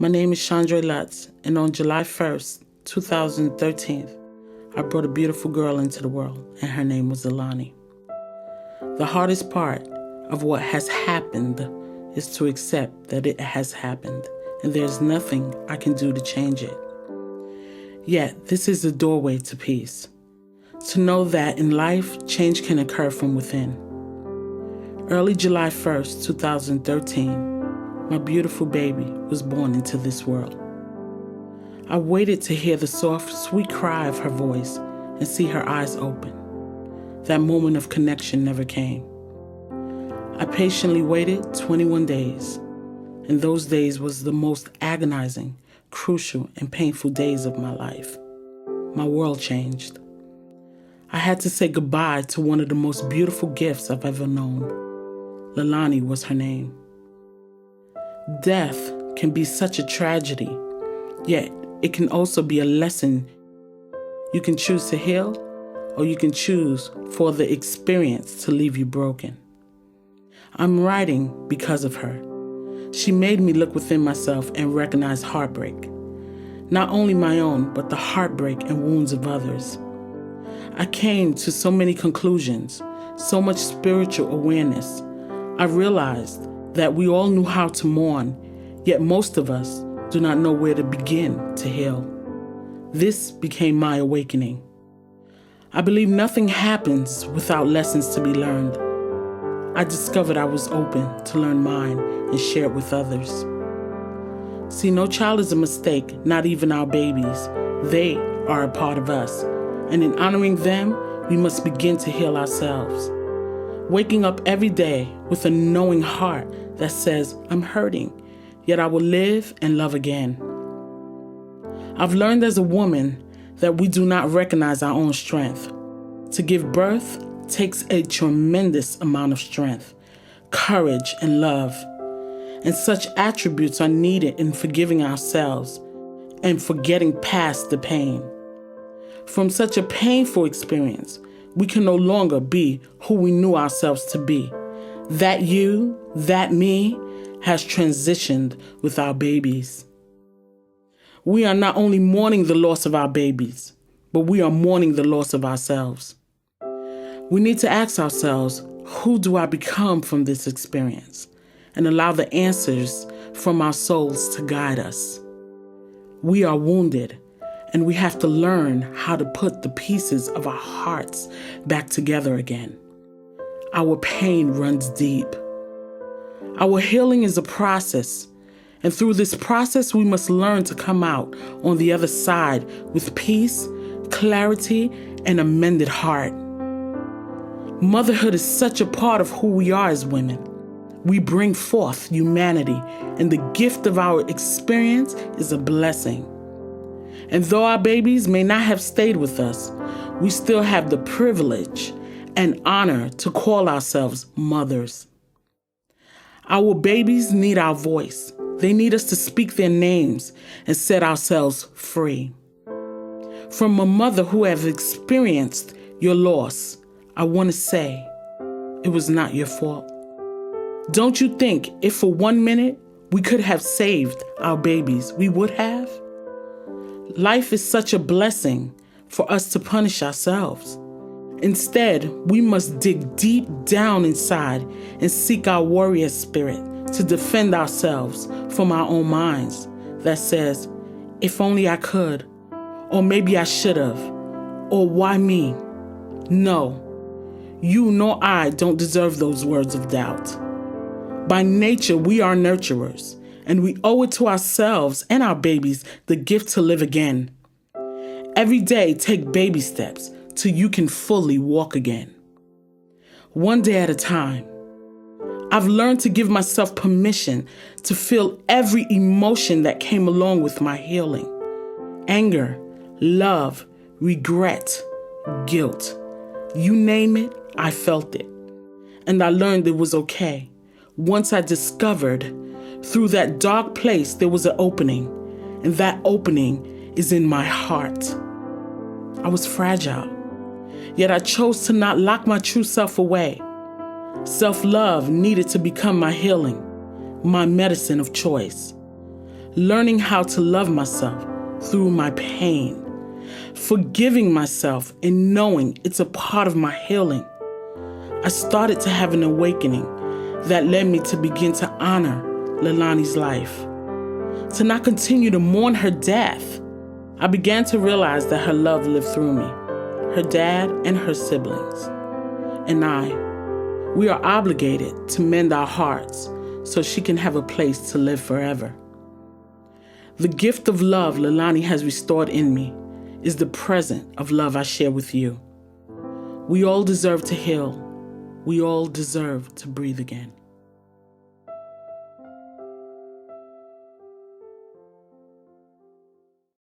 My name is Chandra Lutz, and on July 1st, 2013, I brought a beautiful girl into the world, and her name was Leilani. The hardest part of what has happened is to accept that it has happened, and there's nothing I can do to change it. Yet, this is the doorway to peace. To know that in life, change can occur from within. Early July 1st, 2013, my beautiful baby was born into this world. I waited to hear the soft, sweet cry of her voice and see her eyes open. That moment of connection never came. I patiently waited 21 days, and those days was the most agonizing, crucial, and painful days of my life. My world changed. I had to say goodbye to one of the most beautiful gifts I've ever known. Leilani was her name. Death can be such a tragedy, yet it can also be a lesson. You can choose to heal, or you can choose for the experience to leave you broken. I'm writing because of her. She made me look within myself and recognize heartbreak. Not only my own, but the heartbreak and wounds of others. I came to so many conclusions, so much spiritual awareness. I realized that we all knew how to mourn, yet most of us do not know where to begin to heal. This became my awakening. I believe nothing happens without lessons to be learned. I discovered I was open to learn mine and share it with others. See, no child is a mistake, not even our babies. They are a part of us. And in honoring them, we must begin to heal ourselves. Waking up every day with a knowing heart that says, I'm hurting, yet I will live and love again. I've learned as a woman that we do not recognize our own strength. To give birth takes a tremendous amount of strength, courage, and love. And such attributes are needed in forgiving ourselves and for getting past the pain. From such a painful experience, we can no longer be who we knew ourselves to be. That you, that me, has transitioned with our babies. We are not only mourning the loss of our babies, but we are mourning the loss of ourselves. We need to ask ourselves, who do I become from this experience? And allow the answers from our souls to guide us. We are wounded, and we have to learn how to put the pieces of our hearts back together again. Our pain runs deep. Our healing is a process, and through this process, we must learn to come out on the other side with peace, clarity, and a mended heart. Motherhood is such a part of who we are as women. We bring forth humanity, and the gift of our experience is a blessing. And though our babies may not have stayed with us, we still have the privilege and honor to call ourselves mothers. Our babies need our voice. They need us to speak their names and set ourselves free. From a mother who has experienced your loss, I want to say, it was not your fault. Don't you think if for 1 minute we could have saved our babies, we would have? Life is such a blessing for us to punish ourselves. Instead, we must dig deep down inside and seek our warrior spirit to defend ourselves from our own minds that says, if only I could, or maybe I should have, or why me? No, you nor I don't deserve those words of doubt. By nature, we are nurturers, and we owe it to ourselves and our babies the gift to live again. Every day, take baby steps till you can fully walk again. One day at a time. I've learned to give myself permission to feel every emotion that came along with my healing. Anger, love, regret, guilt. You name it, I felt it. And I learned it was okay. Once I discovered through that dark place there was an opening, and that opening is in my heart. I was fragile, yet I chose to not lock my true self away. Self-love needed to become my healing, my medicine of choice. learning how to love myself through my pain, forgiving myself and knowing it's a part of my healing. I started to have an awakening that led me to begin to honor Leilani's life, to not continue to mourn her death. I began to realize that her love lived through me, her dad and her siblings. And we are obligated to mend our hearts so she can have a place to live forever. The gift of love Leilani has restored in me is the present of love I share with you. We all deserve to heal. We all deserve to breathe again.